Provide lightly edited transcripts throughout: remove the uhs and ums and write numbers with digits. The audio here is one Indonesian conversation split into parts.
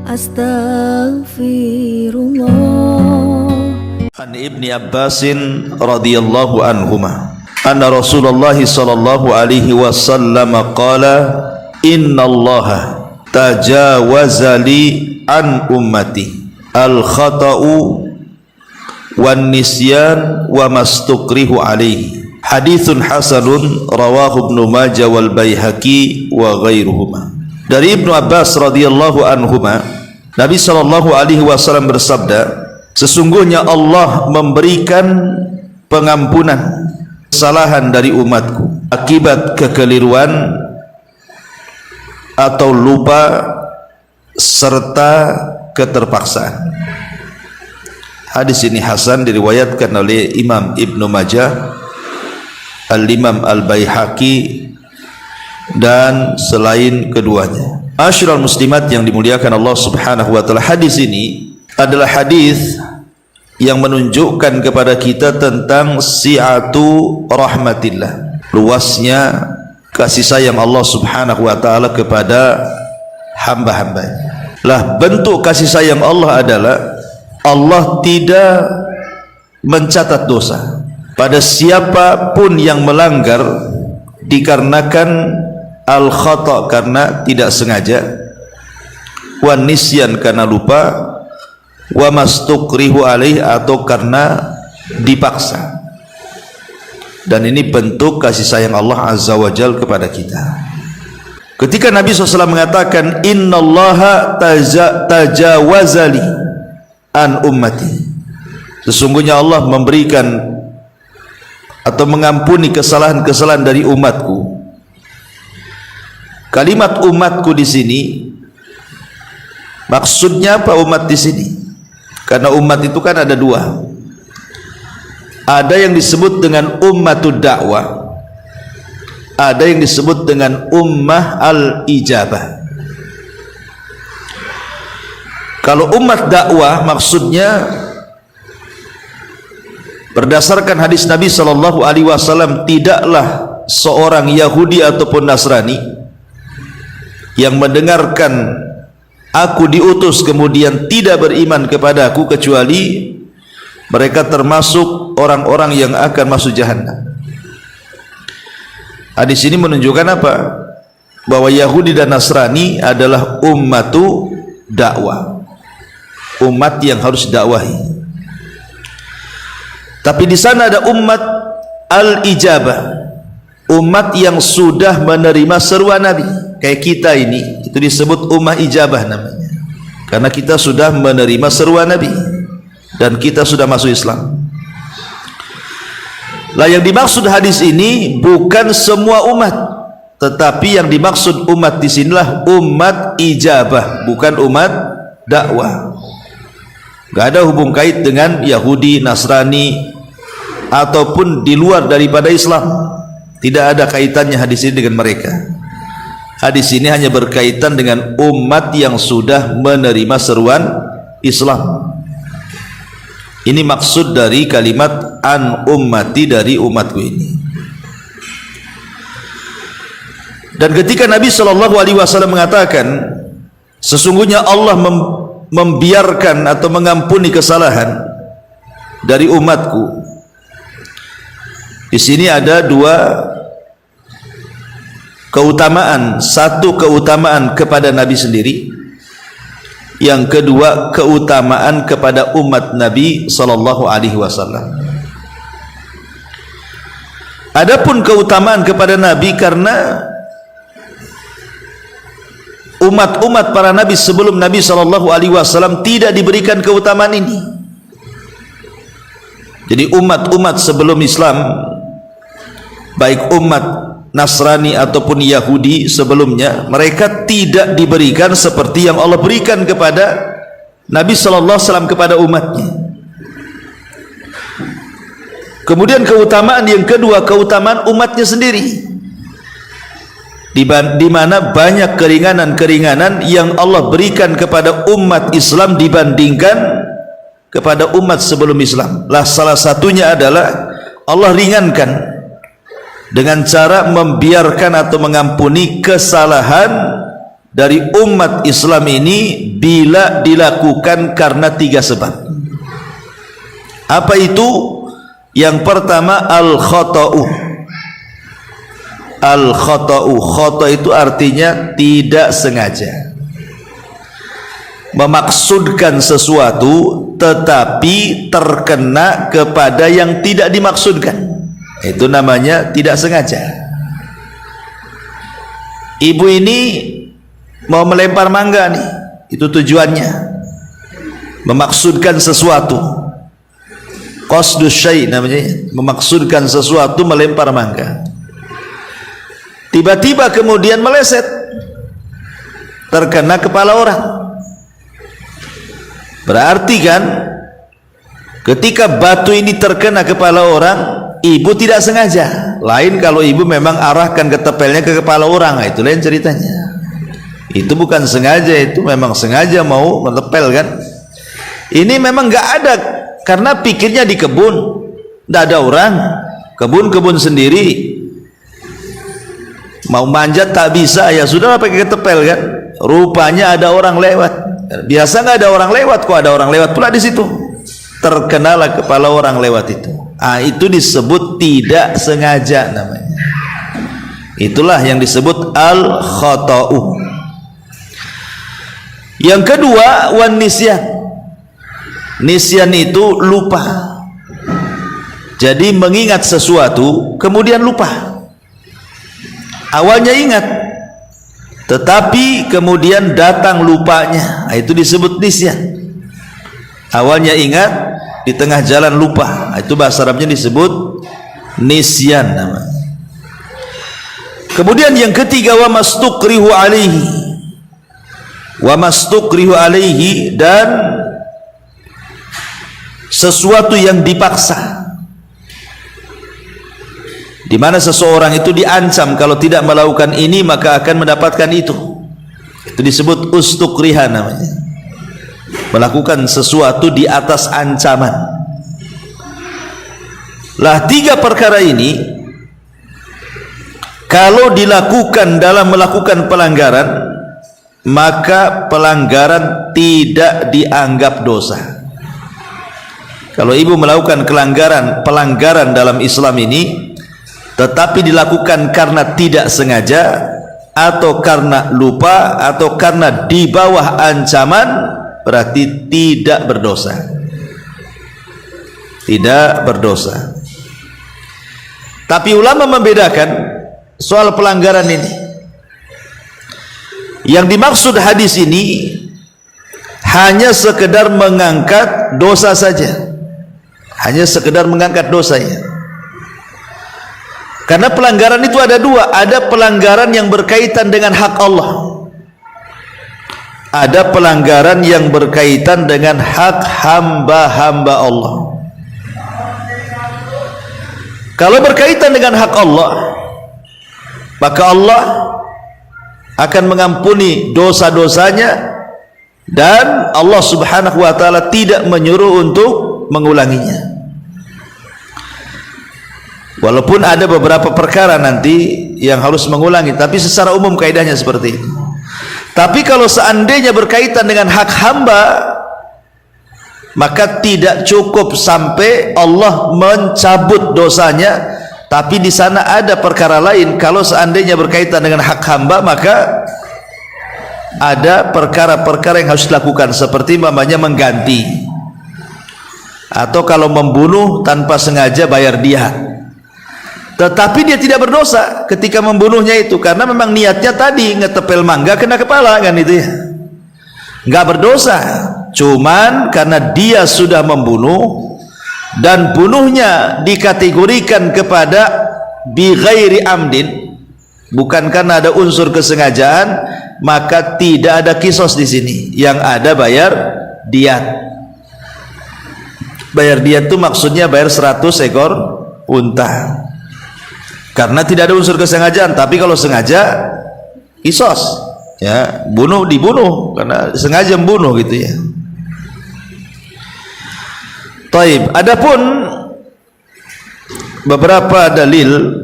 Astaghfirullah. An Ibni Abbasin radhiyallahu anhuma anna Rasulullah sallallahu alaihi wasallam qala innallaha tajawaza li an ummati al khata'u wan nisyan wa mastukrihu alaihi. Haditsun hasanun rawahu Ibnu Majah wal Baihaqi wa ghairuhuma. Dari Ibnu Abbas radhiyallahu anhuma, Nabi sallallahu alaihi wasallam bersabda, sesungguhnya Allah memberikan pengampunan kesalahan dari umatku akibat kekeliruan atau lupa serta keterpaksaan. Hadis ini hasan, diriwayatkan oleh Imam Ibnu Majah, Al-Imam Al-Baihaqi dan selain keduanya. Asyiral muslimat yang dimuliakan Allah Subhanahu wa taala, hadis ini adalah hadis yang menunjukkan kepada kita tentang si'atu rahmatillah, luasnya kasih sayang Allah Subhanahu wa taala kepada hamba-hambanya. Lah, bentuk kasih sayang Allah adalah Allah tidak mencatat dosa pada siapapun yang melanggar dikarenakan al-khata, karena tidak sengaja, wa nisyan, karena lupa, wa mastukrihu alaih, atau karena dipaksa. Dan ini bentuk kasih sayang Allah Azza wa Jal kepada kita. Ketika Nabi SAW mengatakan innallaha tajawazali an ummati, sesungguhnya Allah memberikan atau mengampuni kesalahan-kesalahan dari umatku. Kalimat umatku di sini maksudnya apa? Umat di sini karena umat itu kan ada dua. Ada yang disebut dengan ummatud dakwah, ada yang disebut dengan ummah al-ijabah. Kalau umat dakwah maksudnya berdasarkan hadis Nabi sallallahu alaihi wasallam, tidaklah seorang Yahudi ataupun Nasrani yang mendengarkan aku diutus kemudian tidak beriman kepada aku kecuali mereka termasuk orang-orang yang akan masuk jahannam. Hadis ini menunjukkan apa? Bahwa Yahudi dan Nasrani adalah ummatu dakwah, umat yang harus dakwahi. Tapi di sana ada umat al-ijabah, umat yang sudah menerima seruan Nabi. Kayak kita ini, itu disebut ummah ijabah namanya, karena kita sudah menerima seruan Nabi dan kita sudah masuk Islam. Lah, yang dimaksud hadis ini bukan semua umat, tetapi yang dimaksud umat di sinilah umat ijabah, bukan umat dakwah. Gak ada hubung kait dengan Yahudi, Nasrani ataupun di luar daripada Islam. Tidak ada kaitannya hadis ini dengan mereka. Hadis ini hanya berkaitan dengan umat yang sudah menerima seruan Islam. Ini maksud dari kalimat an ummati, dari umatku ini. Dan ketika Nabi sallallahu alaihi wasallam mengatakan sesungguhnya Allah membiarkan atau mengampuni kesalahan dari umatku, di sini ada dua keutamaan. Satu, keutamaan kepada Nabi sendiri. Yang kedua, keutamaan kepada umat Nabi sallallahu alaihi wasallam. Adapun keutamaan kepada Nabi, karena umat-umat para nabi sebelum Nabi sallallahu alaihi wasallam tidak diberikan keutamaan ini. Jadi umat-umat sebelum Islam, baik umat Nasrani ataupun Yahudi sebelumnya, mereka tidak diberikan seperti yang Allah berikan kepada Nabi sallallahu alaihi wasallam kepada umatnya. Kemudian keutamaan yang kedua, keutamaan umatnya sendiri, di mana banyak keringanan-keringanan yang Allah berikan kepada umat Islam dibandingkan kepada umat sebelum Islam. Lah, salah satunya adalah Allah ringankan dengan cara membiarkan atau mengampuni kesalahan dari umat Islam ini bila dilakukan karena 3 sebab. Apa itu? Yang pertama al-khata'u. Al-khata'u, khata' itu artinya tidak sengaja, memaksudkan sesuatu tetapi terkena kepada yang tidak dimaksudkan, itu namanya tidak sengaja. Ibu ini mau melempar mangga nih, itu tujuannya, memaksudkan sesuatu. Qasdus syai' namanya, memaksudkan sesuatu, melempar mangga. Tiba-tiba kemudian meleset, terkena kepala orang. Berarti kan ketika batu ini terkena kepala orang, ibu tidak sengaja. Lain kalau ibu memang arahkan ketepelnya ke kepala orang, itu lain ceritanya. Itu bukan sengaja, itu memang sengaja mau menepel kan. Ini memang nggak ada, karena pikirnya di kebun, tidak ada orang, kebun sendiri, mau manjat tak bisa, ya sudah pakai ketepel kan. Rupanya ada orang lewat, biasa nggak ada orang lewat, kok ada orang lewat pula di situ, terkenalah kepala orang lewat itu. Itu disebut tidak sengaja namanya. Itulah yang disebut al-khata'u. Yang kedua, wan nisyan. Nisyan itu lupa. Jadi mengingat sesuatu kemudian lupa. Awalnya ingat, tetapi kemudian datang lupanya. Itu disebut nisyan. Awalnya ingat, di tengah jalan lupa. Itu bahasa Arabnya disebut nisyan namanya. Kemudian yang ketiga, wa mastukrihu alaihi. Wa mastukrihu alaihi, dan sesuatu yang dipaksa, di mana seseorang itu diancam kalau tidak melakukan ini maka akan mendapatkan itu. Itu disebut ustukriha namanya, melakukan sesuatu di atas ancaman. Lah 3 perkara ini kalau dilakukan dalam melakukan pelanggaran, maka pelanggaran tidak dianggap dosa. Kalau ibu melakukan pelanggaran dalam Islam ini, tetapi dilakukan karena tidak sengaja, atau karena lupa, atau karena di bawah ancaman, berarti tidak berdosa. Tidak berdosa. Tapi ulama membedakan soal pelanggaran ini. Yang dimaksud hadis ini hanya sekedar mengangkat dosa saja. Hanya sekedar mengangkat dosanya. Karena pelanggaran itu ada 2. Ada pelanggaran yang berkaitan dengan hak Allah, ada pelanggaran yang berkaitan dengan hak hamba-hamba Allah. Kalau berkaitan dengan hak Allah, maka Allah akan mengampuni dosa-dosanya, dan Allah subhanahu wa ta'ala tidak menyuruh untuk mengulanginya. Walaupun ada beberapa perkara nanti yang harus mengulangi, tapi secara umum kaidahnya seperti itu. Tapi kalau seandainya berkaitan dengan hak hamba, maka tidak cukup sampai Allah mencabut dosanya, tapi di sana ada perkara lain. Kalau seandainya berkaitan dengan hak hamba, maka ada perkara-perkara yang harus dilakukan, seperti namanya mengganti, atau kalau membunuh tanpa sengaja bayar diat. Tetapi dia tidak berdosa ketika membunuhnya itu, karena memang niatnya tadi ngetepel mangga kena kepala kan, itu ya, nggak berdosa. Cuman karena dia sudah membunuh, dan bunuhnya dikategorikan kepada bi ghairi amdin, bukan karena ada unsur kesengajaan, maka tidak ada kisos di sini. Yang ada bayar diat. Bayar diat itu maksudnya bayar 100 ekor unta, karena tidak ada unsur kesengajaan. Tapi kalau sengaja, kisos, ya, dibunuh karena sengaja membunuh gitu ya. Taib. Adapun beberapa dalil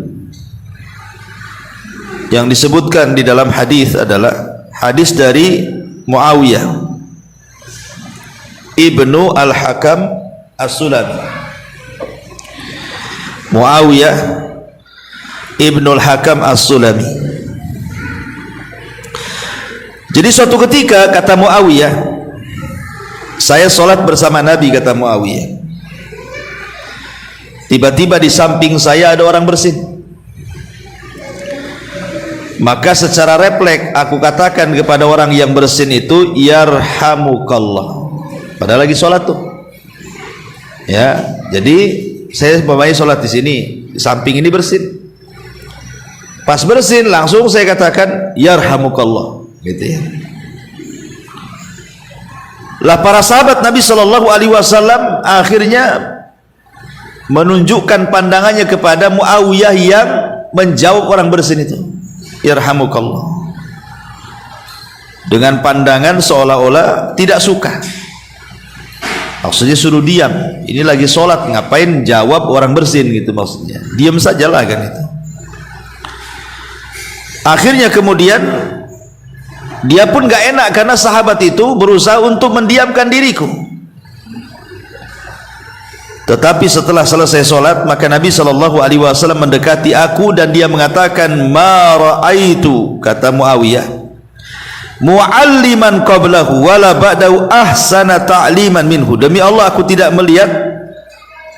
yang disebutkan di dalam hadis adalah hadis dari Muawiyah ibnu Al-Hakam As-Sulami. Muawiyah ibnu Al-Hakam As-Sulami. Jadi suatu ketika kata Muawiyah, saya sholat bersama Nabi, kata Muawiyah. Tiba-tiba di samping saya ada orang bersin. Maka secara refleks aku katakan kepada orang yang bersin itu, yarhamukallah. Padahal lagi sholat tuh. Ya, jadi saya umpamanya sholat di sini, di samping ini bersin. Pas bersin langsung saya katakan yarhamukallah, gitu ya. Lah para sahabat Nabi Shallallahu Alaihi Wasallam akhirnya menunjukkan pandangannya kepada Muawiyah yang menjawab orang bersin itu, yarhamukallah, dengan pandangan seolah-olah tidak suka. Maksudnya suruh diam, ini lagi sholat, ngapain jawab orang bersin gitu, maksudnya diam sajalah kan itu. Akhirnya kemudian dia pun gak enak karena sahabat itu berusaha untuk mendiamkan diriku. Tetapi setelah selesai sholat, maka Nabi SAW mendekati aku dan dia mengatakan, ma ra'aitu, kata Muawiyah, mu'alliman qablahu wala ba'dahu ahsana ta'liman minhu. Demi Allah, aku tidak melihat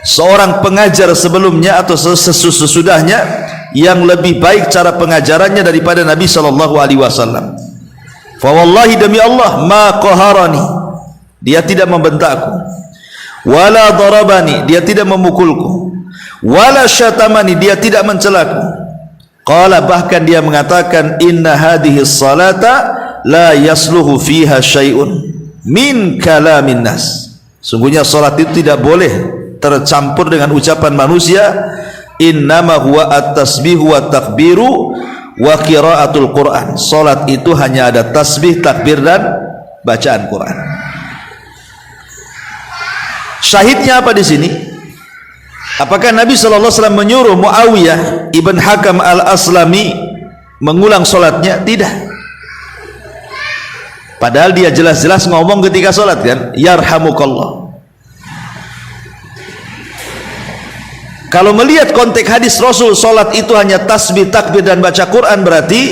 seorang pengajar sebelumnya atau sesudahnya yang lebih baik cara pengajarannya daripada Nabi SAW. Fa wallahi, demi Allah, ma qaharani, dia tidak membentakku, wala darabani, dia tidak memukulku, wala syatamani, dia tidak mencelaku. Qala, bahkan dia mengatakan, inna hadhihi salata la yasluhu fiha syai'un min kalamin nas. Sungguhnya salat itu tidak boleh tercampur dengan ucapan manusia. Innama huwa at-tasbihu wa takbiru wa qiraatul Quran. Salat itu hanya ada tasbih, takbir dan bacaan Quran. Syahidnya apa di sini? Apakah Nabi SAW menyuruh Muawiyah ibn Hakam al-Aslami mengulang solatnya? Tidak. Padahal dia jelas-jelas ngomong ketika solat kan, yarhamukallah. Kalau melihat konteks hadis Rasul, solat itu hanya tasbih, takbir dan baca Quran, berarti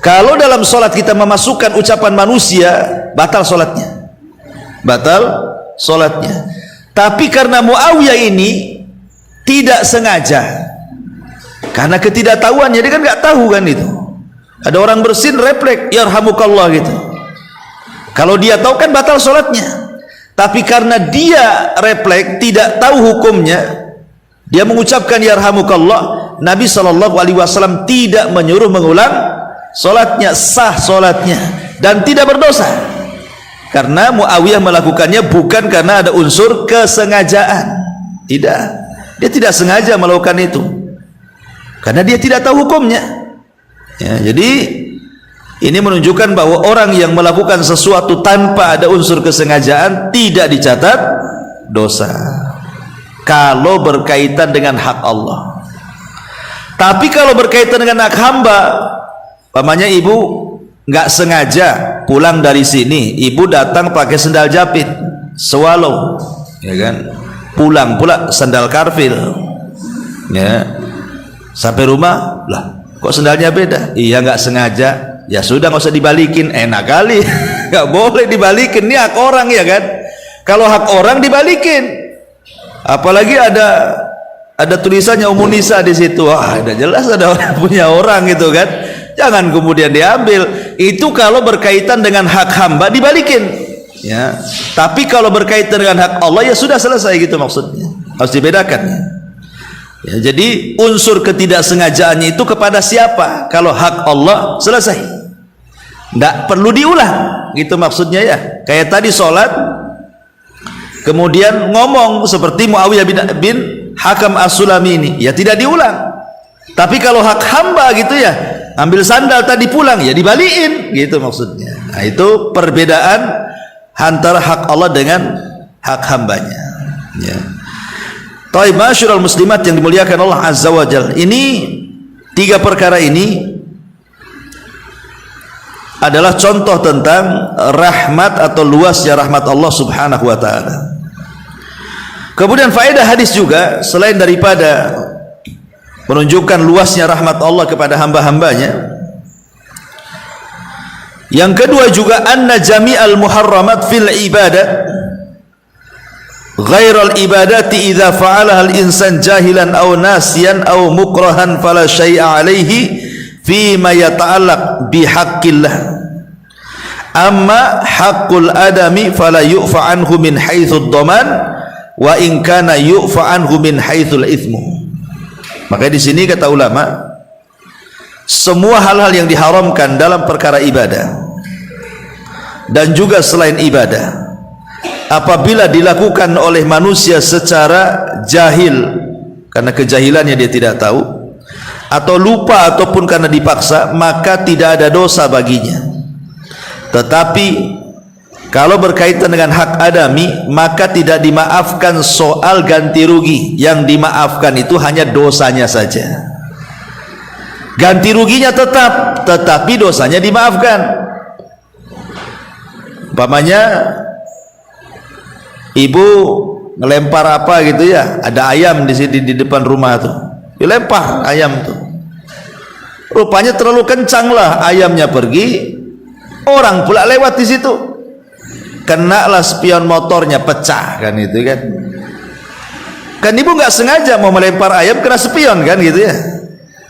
kalau dalam solat kita memasukkan ucapan manusia, batal solatnya. Batal solatnya. Tapi karena Muawiyah ini tidak sengaja, karena ketidaktahuannya, dia kan nggak tahu kan itu. Ada orang bersin refleks yarhamukallah gitu. Kalau dia tahu kan batal solatnya. Tapi karena dia refleks tidak tahu hukumnya, dia mengucapkan yarhamukallah, Nabi SAW tidak menyuruh mengulang solatnya, sah solatnya dan tidak berdosa. Karena Muawiyah melakukannya bukan karena ada unsur kesengajaan. Tidak, dia tidak sengaja melakukan itu karena dia tidak tahu hukumnya ya. Jadi ini menunjukkan bahwa orang yang melakukan sesuatu tanpa ada unsur kesengajaan tidak dicatat dosa kalau berkaitan dengan hak Allah. Tapi kalau berkaitan dengan hak hamba, pamannya ibu nggak sengaja pulang dari sini, ibu datang pakai sendal japit swallow, ya kan, pulang pula sandal karfil, ya, sampai rumah lah kok sendalnya beda, iya nggak sengaja, ya sudah nggak usah dibalikin, enak kali. Nggak boleh dibalikin, ini hak orang ya kan. Kalau hak orang dibalikin, apalagi ada tulisannya Umunisa di situ, wah udah jelas ada orang punya orang gitu kan. Jangan kemudian diambil. Itu kalau berkaitan dengan hak hamba dibalikin ya. Tapi kalau berkaitan dengan hak Allah ya sudah selesai gitu, maksudnya harus dibedakan ya. Jadi unsur ketidaksengajaannya itu kepada siapa? Kalau hak Allah selesai, nggak perlu diulang gitu maksudnya ya. Kayak tadi sholat kemudian ngomong seperti Muawiyah bin Hakam As-Sulami ini, ya tidak diulang. Tapi kalau hak hamba gitu ya, ambil sandal tadi pulang ya dibalikin gitu maksudnya. Nah, itu perbedaan antara hak Allah dengan hak hambanya ya. Taib masyarul muslimat yang dimuliakan Allah Azza wa Jalla, ini tiga perkara ini adalah contoh tentang rahmat atau luasnya rahmat Allah Subhanahu wa taala. Kemudian faedah hadis juga selain daripada menunjukkan luasnya rahmat Allah kepada hamba-hambanya, yang kedua juga anna jami'al muharramat fil ibadah ghairal ibadati idza fa'alaha al-insan jahilan aw nasiyan aw mukrahan fala syai'a alaihi fi ma yata'allaq bi haqqillah, amma haqqul adami fala yu'fa anhu min haitsu ad-dhaman wa in kana yu'fa anhu min haitsu al-ithmu. Maka di sini kata ulama, semua hal-hal yang diharamkan dalam perkara ibadah dan juga selain ibadah, apabila dilakukan oleh manusia secara jahil karena kejahilannya dia tidak tahu, atau lupa ataupun karena dipaksa, maka tidak ada dosa baginya. Tetapi kalau berkaitan dengan hak adami, maka tidak dimaafkan soal ganti rugi. Yang dimaafkan itu hanya dosanya saja. Ganti ruginya tetap, tetapi dosanya dimaafkan. Umpamanya ibu ngelempar apa gitu ya, ada ayam di sini di depan rumah tuh, dilempar ayam tuh. Rupanya terlalu kencang lah ayamnya pergi, orang pula lewat di situ, kenalah spion motornya pecah kan, itu kan. Kan ibu nggak sengaja mau melempar ayam, kena spion kan gitu ya.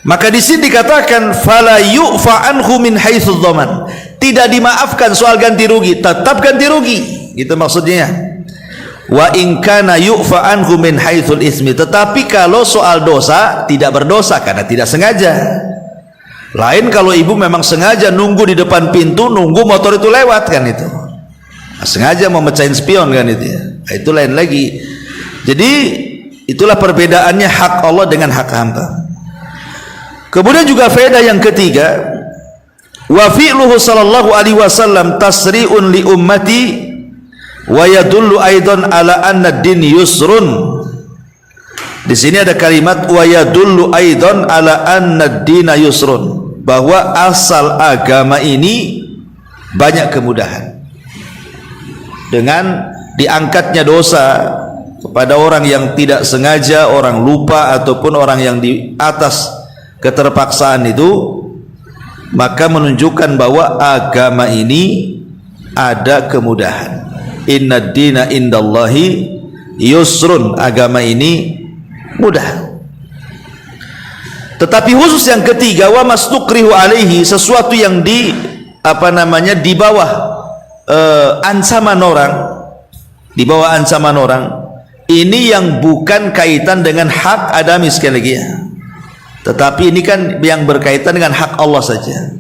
Maka di sini dikatakan fala yu'fa anhu min haitsu dhaman, tidak dimaafkan soal ganti rugi, tetap ganti rugi, gitu maksudnya. Wa in kana yu'fa anhu min haitsul ismi, tetapi kalau soal dosa tidak berdosa karena tidak sengaja. Lain kalau ibu memang sengaja nunggu di depan pintu, nunggu motor itu lewat kan itu, sengaja mau mecahin spion kan itu ya, itu lain lagi. Jadi itulah perbedaannya hak Allah dengan hak hamba. Kemudian juga faedah yang ketiga, wa fi'luhu sallallahu alaihi wasallam tasri'un li ummati wa yadullu aidan ala anna ad-din yusrun. Di sini ada kalimat wa yadullu aidan ala anna ad-din yusrun, bahwa asal agama ini banyak kemudahan. Dengan diangkatnya dosa kepada orang yang tidak sengaja, orang lupa ataupun orang yang di atas keterpaksaan itu, maka menunjukkan bahwa agama ini ada kemudahan. Inna dina indallahi yusrun, agama ini mudah. Tetapi khusus yang ketiga, wa mastukrihu alaihi, sesuatu yang di di bawah ancaman orang, di bawah ancaman orang, ini yang bukan kaitan dengan hak adami sekali lagi ya, tetapi ini kan yang berkaitan dengan hak Allah saja.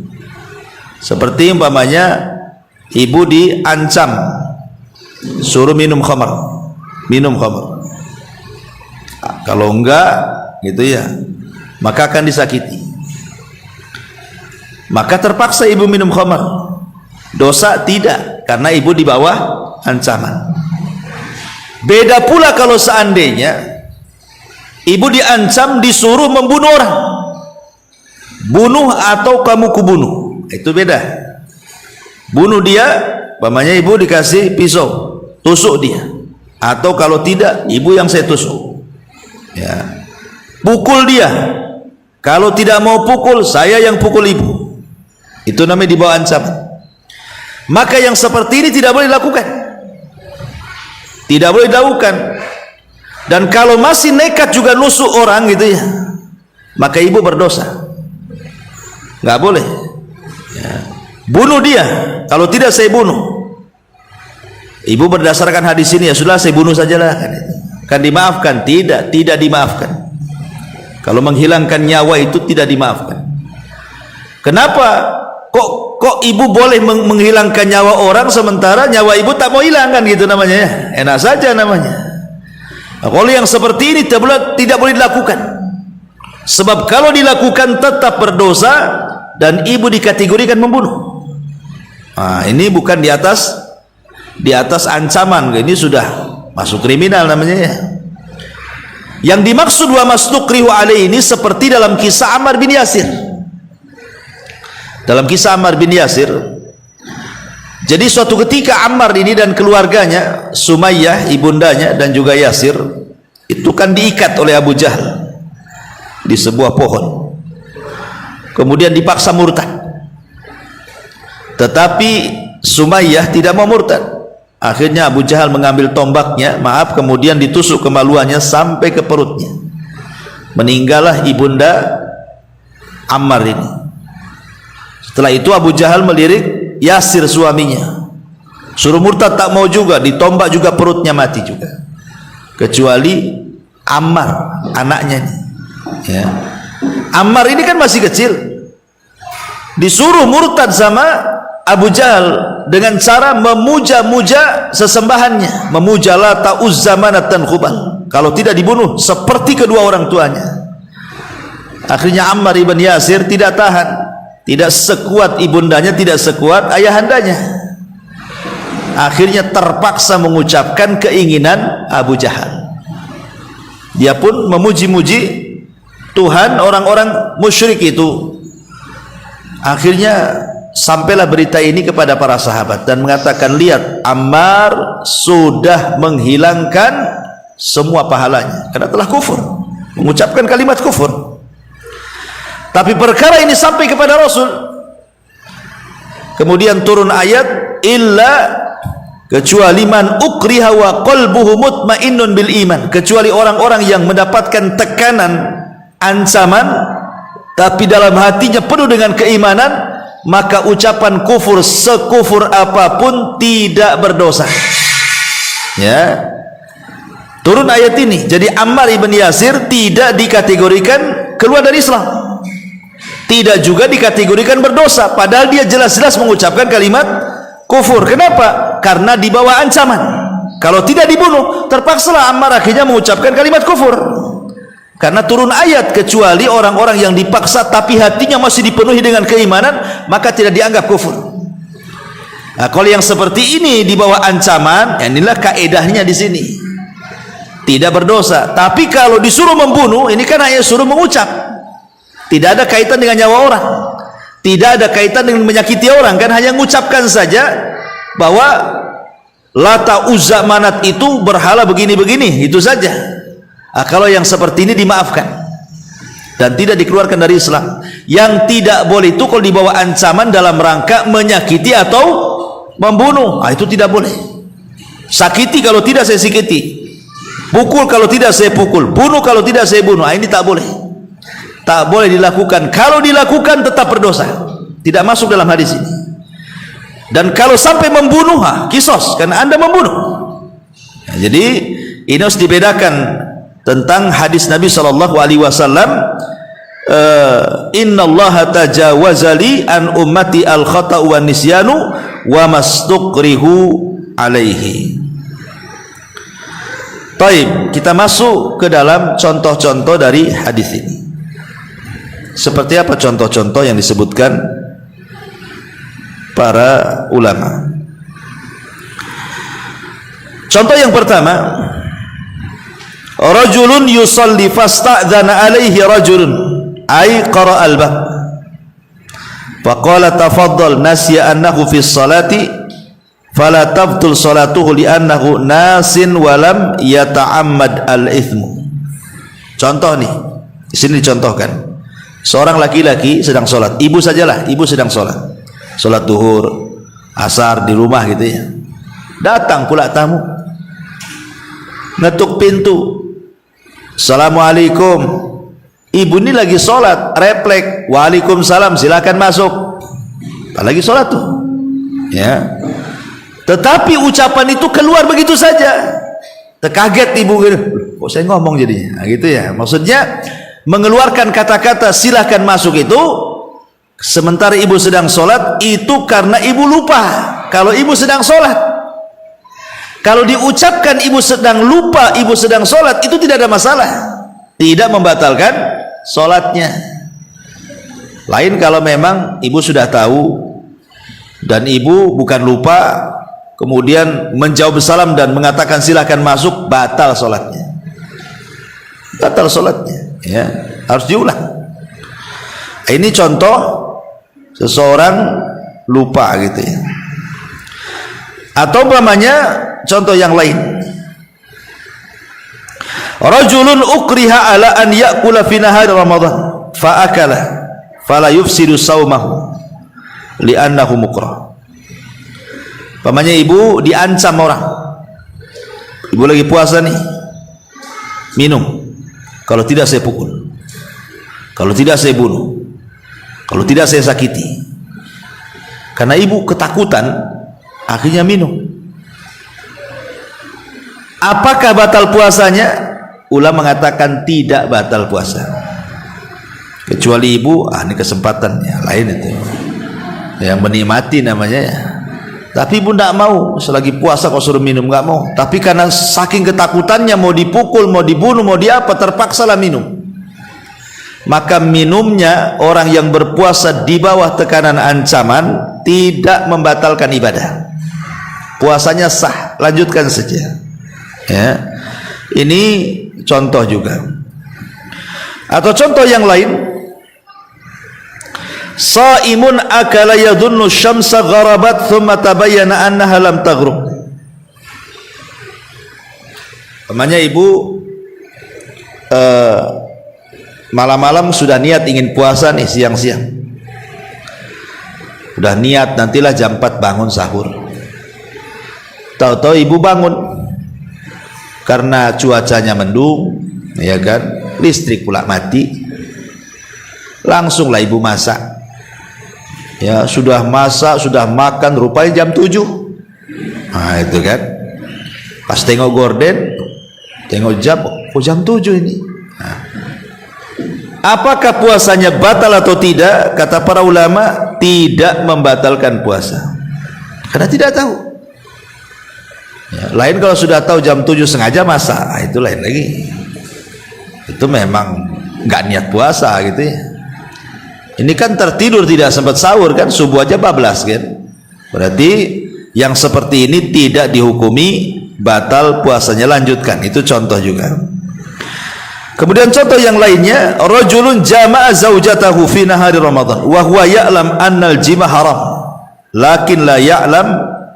Seperti umpamanya ibu diancam suruh minum khamar, kalau enggak gitu ya, maka akan disakiti, maka terpaksa ibu minum khamar. Dosa tidak, karena ibu di bawah ancaman. Beda pula kalau seandainya ibu diancam disuruh membunuh orang, bunuh atau kamu kubunuh, itu beda. Bunuh dia, umpamanya ibu dikasih pisau, tusuk dia, atau kalau tidak ibu yang saya tusuk ya. Pukul dia, kalau tidak mau pukul saya yang pukul ibu, itu namanya di bawah ancaman. Maka yang seperti ini tidak boleh dilakukan, tidak boleh dilakukan. Dan kalau masih nekat juga nusuk orang gitu ya, maka ibu berdosa, nggak boleh ya. Bunuh dia, kalau tidak saya bunuh. Ibu berdasarkan hadis ini, ya sudah saya bunuh sajalah kan dimaafkan? Tidak dimaafkan. Kalau menghilangkan nyawa itu tidak dimaafkan. Kenapa? Kok ibu boleh menghilangkan nyawa orang sementara nyawa ibu tak mau hilang kan, gitu namanya ya. Enak saja namanya. Nah, kalau yang seperti ini tidak boleh dilakukan, sebab kalau dilakukan tetap berdosa dan ibu dikategorikan membunuh. Nah, ini bukan di atas ancaman, ini sudah masuk kriminal namanya ya. Yang dimaksud wa mastukrihu alaihi ini seperti dalam kisah Ammar bin Yasir. Dalam kisah Ammar bin Yasir, Jadi suatu ketika Ammar ini dan keluarganya, Sumayyah ibundanya dan juga Yasir, itu kan diikat oleh Abu Jahal di sebuah pohon, kemudian dipaksa murtad. Tetapi Sumayyah tidak mau murtad. Akhirnya Abu Jahal mengambil tombaknya, kemudian ditusuk kemaluannya sampai ke perutnya. Meninggallah ibunda Ammar ini. Setelah itu Abu Jahal melirik Yasir suaminya, suruh murtad, tak mau juga, ditombak juga perutnya, mati juga, kecuali Ammar anaknya ini, ya. Ammar ini kan masih kecil, disuruh murtad sama Abu Jahal dengan cara memuja-muja sesembahannya, memuja Lata, Uzza, Manat dan Khubal, kalau tidak dibunuh seperti kedua orang tuanya. Akhirnya Ammar ibn Yasir tidak tahan, tidak sekuat ibundanya, tidak sekuat ayahandanya. Akhirnya terpaksa mengucapkan keinginan Abu Jahal. Dia pun memuji-muji Tuhan orang-orang musyrik itu. Akhirnya sampailah berita ini kepada para sahabat dan mengatakan, lihat, Ammar sudah menghilangkan semua pahalanya karena telah kufur, mengucapkan kalimat kufur. Tapi perkara ini sampai kepada Rasul, kemudian turun ayat, illa, kecuali man ukriha wa qalbuhu mutmainnun bil iman, kecuali orang-orang yang mendapatkan tekanan, ancaman, tapi dalam hatinya penuh dengan keimanan, maka ucapan kufur sekufur apapun tidak berdosa. Ya, turun ayat ini. Jadi Ammar ibn Yasir tidak dikategorikan keluar dari Islam, tidak juga dikategorikan berdosa, padahal dia jelas-jelas mengucapkan kalimat kufur. Kenapa? Karena di bawah ancaman. Kalau tidak dibunuh, terpaksalah Ammar akhirnya mengucapkan kalimat kufur. Karena turun ayat, kecuali orang-orang yang dipaksa tapi hatinya masih dipenuhi dengan keimanan, maka tidak dianggap kufur. Nah, kalau yang seperti ini di bawah ancaman, inilah kaedahnya di sini, tidak berdosa. Tapi kalau disuruh membunuh, ini kan hanya suruh mengucap, tidak ada kaitan dengan nyawa orang, tidak ada kaitan dengan menyakiti orang, kan hanya mengucapkan saja bahwa Lata, Uzza, Manat itu berhala begini-begini, itu saja. Nah, kalau yang seperti ini dimaafkan dan tidak dikeluarkan dari Islam. Yang tidak boleh itu kalau dibawa ancaman dalam rangka menyakiti atau membunuh, itu tidak boleh. Sakiti kalau tidak saya sakiti, pukul kalau tidak saya pukul, bunuh kalau tidak saya bunuh, ini tak boleh. Tak boleh dilakukan. Kalau dilakukan tetap berdosa, tidak masuk dalam hadis ini. Dan kalau sampai membunuh, kisos, karena anda membunuh. Nah, jadi ini harus dibedakan tentang hadis Nabi SAW, innallaha tajawazali an ummati al khata'u wan nisyanu wa mastuqrihu alaihi. Baik, kita masuk ke dalam contoh-contoh dari hadis ini. Seperti apa contoh-contoh yang disebutkan para ulama? Contoh yang pertama, rajulun yusalli fasta'dzana alaihi rajulun ay qara al-bab faqala tafaddal nasiya annahu fi salati fala tabtul salatuhu li'annahu nasin walam yata'ammad al-ithmu. Contoh nih, di sini dicontohkan. Seorang laki-laki sedang sholat, ibu sajalah, ibu sedang sholat, sholat duhur, asar di rumah gitu ya. Datang pula tamu, ngetuk pintu, assalamualaikum. Ibu ini lagi sholat, refleks, waalaikumsalam, silakan masuk. Lagi sholat tuh, ya. Tetapi ucapan itu keluar begitu saja, terkaget ibu gitu, kok saya ngomong jadinya, gitu ya. Maksudnya mengeluarkan kata-kata silakan masuk itu sementara ibu sedang sholat, itu karena ibu lupa kalau ibu sedang sholat. Kalau diucapkan ibu sedang lupa, ibu sedang sholat, itu tidak ada masalah, tidak membatalkan sholatnya. Lain kalau memang ibu sudah tahu dan ibu bukan lupa, kemudian menjawab salam dan mengatakan silakan masuk, batal sholatnya, batal sholatnya. Ya, harus diulang. Ini contoh seseorang lupa gitu ya. Atau umpamanya contoh yang lain, rajulun ukriha ala an ya'kula fi nahari Ramadan fa akala fala yufsidu saumahu li'annahu mukrah. Umpamanya ibu diancam orang, ibu lagi puasa nih, minum, kalau tidak saya pukul, kalau tidak saya bunuh, kalau tidak saya sakiti. Karena ibu ketakutan akhirnya minum. Apakah batal puasanya? Ulama mengatakan tidak batal puasa, kecuali ibu ini kesempatannya lain itu yang menikmati namanya ya. Tapi ibu tidak mau, selagi puasa kok suruh minum, nggak mau. Tapi karena saking ketakutannya mau dipukul, mau dibunuh, mau diapa, terpaksalah minum. Maka minumnya orang yang berpuasa di bawah tekanan ancaman tidak membatalkan ibadah, puasanya sah, lanjutkan saja ya. Ini contoh juga. Atau contoh yang lain, shaimun akala yadhunnu syamsa gharabat thumma tabayyana annaha lam taghrub. Namanya ibu malam-malam sudah niat ingin puasa nih, siang-siang udah niat nantilah jam 4 bangun sahur. Tahu-tahu ibu bangun karena cuacanya mendung, ya kan, listrik pula mati. Langsunglah ibu masak. Ya, sudah masak, sudah makan, rupanya jam 7. Nah, itu kan. Pas tengok gorden, tengok jam, oh jam 7 ini. Nah, apakah puasanya batal atau tidak? Kata para ulama, tidak membatalkan puasa, karena tidak tahu ya. Lain kalau sudah tahu jam 7 sengaja masak, itu lain lagi, itu memang nggak niat puasa gitu ya. Ini kan tertidur tidak sempat sahur kan, subuh aja bablas kan, berarti yang seperti ini tidak dihukumi batal puasanya, lanjutkan. Itu contoh juga. Kemudian contoh yang lainnya, rajulun jama'a zaujatahu fi nahari Ramadan wa huwa ya'lam anna al-jima haram lakin la ya'lam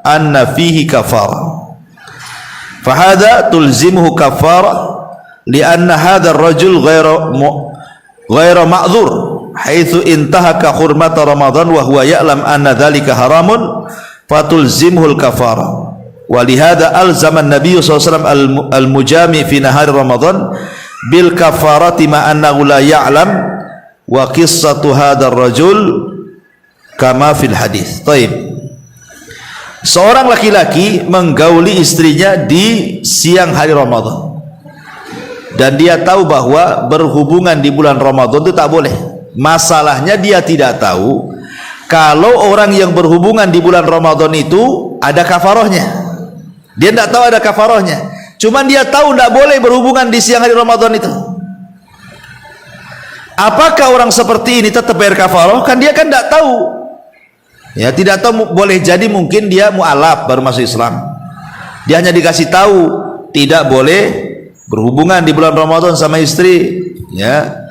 anna fihi kafara. Fa hadha tulzimuhu kafara li'anna hadha ar-rajul ghairu ma'dzur haitsu intahaka hurmata Ramadan wa huwa ya'lam anna dhalika haramun fatulzimuhu al-kafara. Wa lihadha alzama an-nabiy sallallahu alaihi wasallam al-mujami fi nahari Ramadan bil kafarati ma annahu la ya'lam wa qissatu hadzal rajul kama fil hadis. Taib. Seorang laki-laki menggauli istrinya di siang hari Ramadan dan dia tahu bahwa berhubungan di bulan Ramadan itu tak boleh. Masalahnya dia tidak tahu kalau orang yang berhubungan di bulan Ramadan itu ada kafarahnya. Dia tidak tahu ada kafarahnya. Cuman dia tahu tidak boleh berhubungan di siang hari Ramadan itu. Apakah orang seperti ini tetap bayar kafarah? Kan dia kan tidak tahu. Ya, tidak tahu, boleh jadi mungkin dia mu'alaf baru masuk Islam. Dia hanya dikasih tahu tidak boleh berhubungan di bulan Ramadan sama istri. Ya.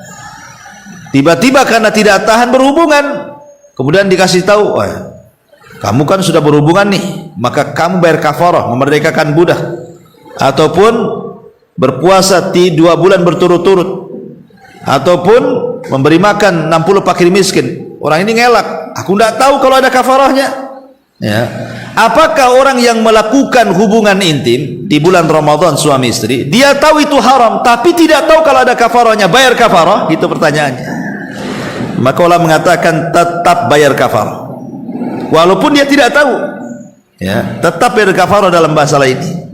Tiba-tiba karena tidak tahan berhubungan, kemudian dikasih tahu, kamu kan sudah berhubungan nih, maka kamu bayar kafarah, memerdekakan budak, ataupun berpuasa 2 bulan berturut-turut, ataupun memberi makan 60 fakir miskin. Orang ini ngelak, aku tidak tahu kalau ada kafarahnya ya. Apakah orang yang melakukan hubungan intim di bulan Ramadan suami istri, dia tahu itu haram tapi tidak tahu kalau ada kafarahnya, bayar kafarah? Itu pertanyaannya. Maka ulama mengatakan tetap bayar kafarah walaupun dia tidak tahu ya, tetap bayar kafarah dalam masalah ini.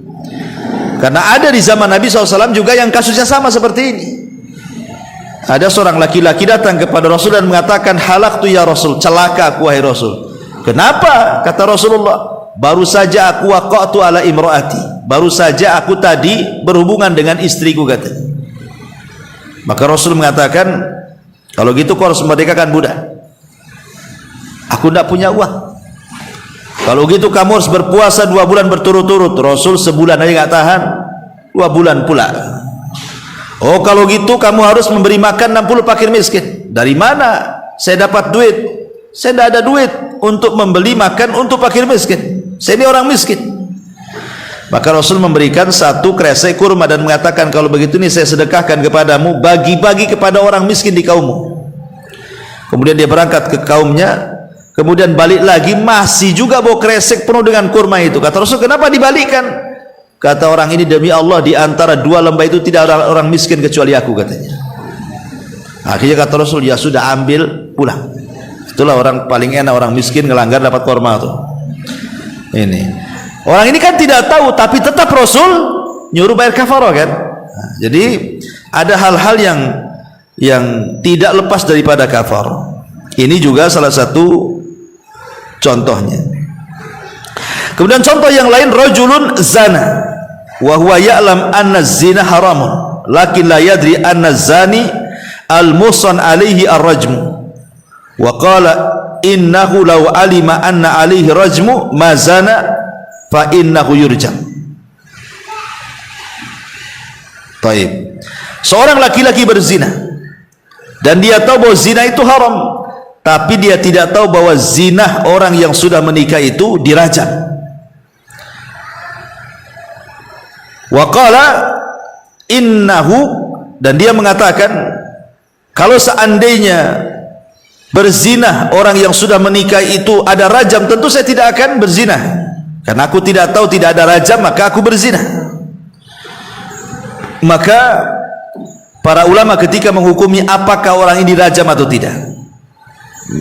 Karena ada di zaman Nabi SAW juga yang kasusnya sama seperti ini. Ada seorang laki-laki datang kepada Rasul dan mengatakan, halaktu ya Rasul, celaka aku wahai Rasul. Kenapa? Kata Rasulullah, baru saja aku waqa'tu ala imraati, baru saja aku tadi berhubungan dengan istriku, katanya. Maka Rasul mengatakan, kalau gitu kau harus memerdekakan budak. Aku tidak punya uang. Kalau gitu kamu harus berpuasa 2 bulan berturut-turut. Rasul sebulan aja nggak tahan, 2 bulan pula. Oh kalau gitu kamu harus memberi makan 60 fakir miskin. Dari mana saya dapat duit? Saya tidak ada duit untuk membeli makan untuk fakir miskin. Saya ini orang miskin. Maka Rasul memberikan satu kresek kurma dan mengatakan, kalau begitu ini saya sedekahkan kepadamu, bagi-bagi kepada orang miskin di kaummu. Kemudian dia berangkat ke kaumnya, kemudian balik lagi, masih juga bawa kresek penuh dengan kurma itu. Kata Rasul, kenapa dibalikkan? Kata orang ini, demi Allah, di antara dua lembah itu tidak ada orang miskin kecuali aku, katanya. Akhirnya kata Rasul, ya sudah, ambil pulang. Itulah orang paling enak, orang miskin ngelanggar dapat kurma tuh. Ini orang ini kan tidak tahu, tapi tetap Rasul nyuruh bayar kafarah kan. Nah, jadi ada hal-hal yang tidak lepas daripada kafarah. Ini juga salah satu contohnya. Kemudian contoh yang lain, rajulun zana wa huwa ya'lam anna zina haramun lakin la yadri anna zani al-musan alaihi ar-rajmu wa qala innahu law alima anna alaihi rajmu ma zana fa innahu yurjam. Baik. Seorang laki-laki berzina dan dia tahu bahwa zina itu haram, tapi dia tidak tahu bahwa zina orang yang sudah menikah itu dirajam. Wa qala innahu, dan dia mengatakan kalau seandainya berzina orang yang sudah menikah itu ada rajam, tentu saya tidak akan berzina. Karena aku tidak tahu tidak ada rajam, maka aku berzina. Maka para ulama ketika menghukumi apakah orang ini dirajam atau tidak,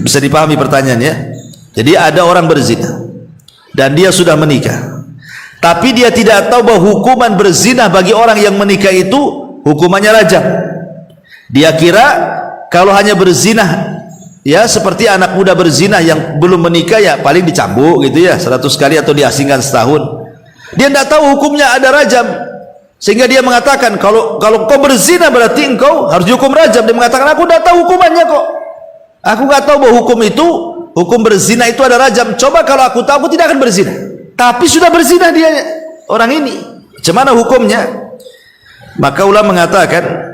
bisa dipahami pertanyaannya. Jadi ada orang berzina dan dia sudah menikah, tapi dia tidak tahu bahwa hukuman berzina bagi orang yang menikah itu hukumannya rajam. Dia kira kalau hanya berzina, ya seperti anak muda berzina yang belum menikah, ya paling dicambuk gitu ya 100 kali atau diasingkan setahun. Dia tidak tahu hukumnya ada rajam, sehingga dia mengatakan kalau kau berzina berarti engkau harus dihukum rajam. Dia mengatakan aku tidak tahu hukumannya kok, aku nggak tahu bahwa hukum berzina itu ada rajam. Coba kalau aku tahu, aku tidak akan berzina. Tapi sudah berzina dia, orang ini, bagaimana hukumnya? Maka ulama mengatakan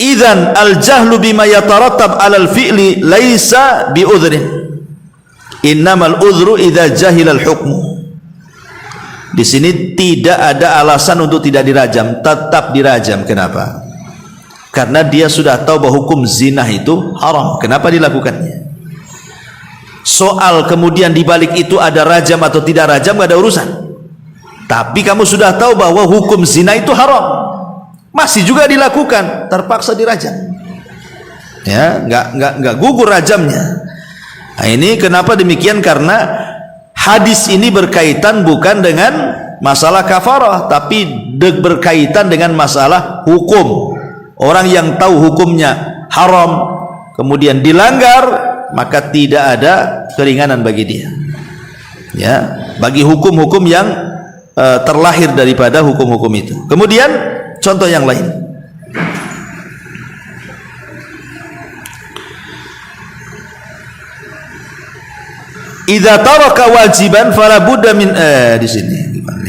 idzan al-jahlu bima yatarattab 'alal fi'li laisa bi'udhrin. Innamal udhru idza jahila al-hukmu. Di sini tidak ada alasan untuk tidak dirajam, tetap dirajam. Kenapa? Karena dia sudah tahu bahwa hukum zina itu haram. Kenapa dilakukannya? Soal kemudian dibalik itu ada rajam atau tidak rajam, gak ada urusan. Tapi kamu sudah tahu bahwa hukum zina itu haram, masih juga dilakukan, terpaksa dirajam. Ya, enggak gugur rajamnya. Nah, ini kenapa demikian? Karena hadis ini berkaitan bukan dengan masalah kafarah, tapi berkaitan dengan masalah hukum. Orang yang tahu hukumnya haram kemudian dilanggar, maka tidak ada keringanan bagi dia. Ya, bagi hukum-hukum yang terlahir daripada hukum-hukum itu. Kemudian contoh yang lain, idza taraka wajiban fala budda min di sini gimana?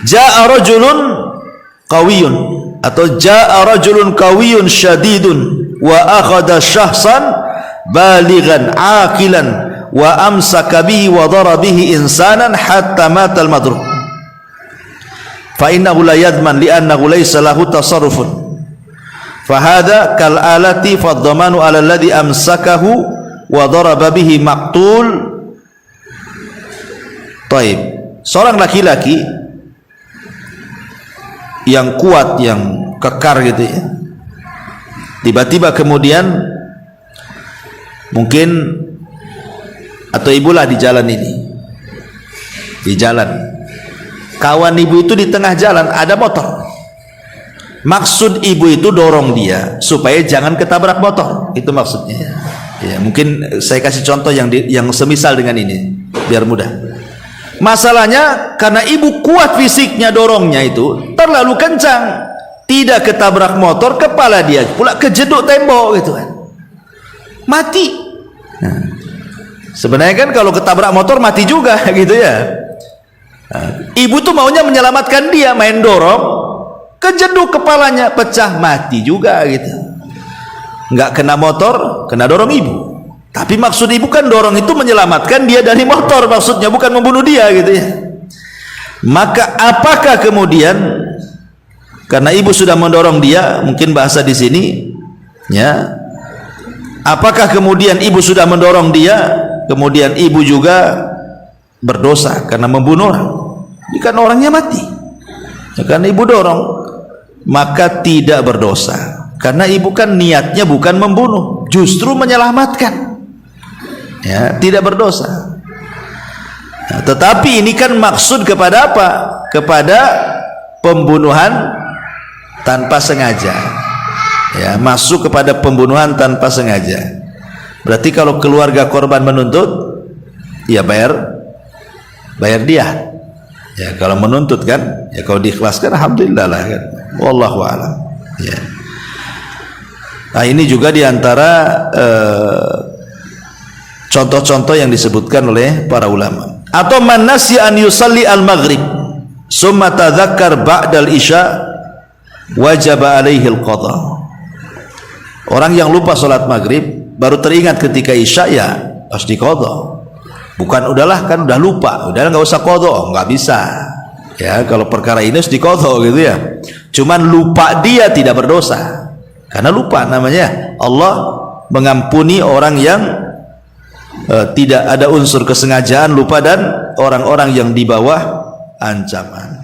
Jaa rajulun qawiyyun atau jaa rajulun qawiyyun syadidun wa akhadha syahsan balighan aqilan wa amsaka bihi wa dara bihi insanan hatta mata al-madrub fa innahu la yadman li annahu laysa lahu tasarrufun fa hadha kal alati fa dhamanu ala alladhi amsakahu wa daraba bihi maqtul. Taib, seorang laki-laki yang kuat, yang kekar gitu ya, tiba-tiba kemudian mungkin atau ibulah di jalan ini, di jalan kawan ibu itu di tengah jalan ada motor, maksud ibu itu dorong dia supaya jangan ketabrak motor, itu maksudnya ya. Mungkin saya kasih contoh yang semisal dengan ini biar mudah. Masalahnya karena ibu kuat fisiknya, dorongnya itu terlalu kencang, tidak ketabrak motor, kepala dia pula kejeduk tembok gitu kan, mati. Nah, sebenarnya kan kalau ketabrak motor mati juga gitu ya. Nah, ibu tuh maunya menyelamatkan dia, main dorong, kejeduk kepalanya, pecah, mati juga gitu. Nggak kena motor, kena dorong ibu. Tapi maksud ibu kan dorong itu menyelamatkan dia dari motor, maksudnya bukan membunuh dia gitu ya. Maka apakah kemudian karena ibu sudah mendorong dia, mungkin bahasa di sini ya, apakah kemudian ibu sudah mendorong dia, kemudian ibu juga berdosa karena membunuh orang? Jika orangnya mati ya, karena ibu dorong, maka tidak berdosa, karena ibu kan niatnya bukan membunuh, justru menyelamatkan ya, tidak berdosa. Nah, tetapi ini kan maksud kepada apa? Kepada pembunuhan tanpa sengaja ya, masuk kepada pembunuhan tanpa sengaja. Berarti kalau keluarga korban menuntut ya bayar dia ya, kalau menuntut kan ya, kalau diikhlaskan alhamdulillah lah kan, wallahu a'lam ya. Nah, ini juga diantara contoh-contoh yang disebutkan oleh para ulama. Atau man nasiya an yusalli al-maghrib summa tadzakkar ba'dal isya wajaba alaihi al-qadha. Orang yang lupa salat maghrib baru teringat ketika isya ya harus diqadha. Bukan udahlah kan udah lupa, udah nggak usah qadha, nggak bisa ya, kalau perkara ini harus diqadha gitu ya. Cuman lupa dia tidak berdosa karena lupa, namanya Allah mengampuni orang yang tidak ada unsur kesengajaan lupa dan orang-orang yang di bawah ancaman.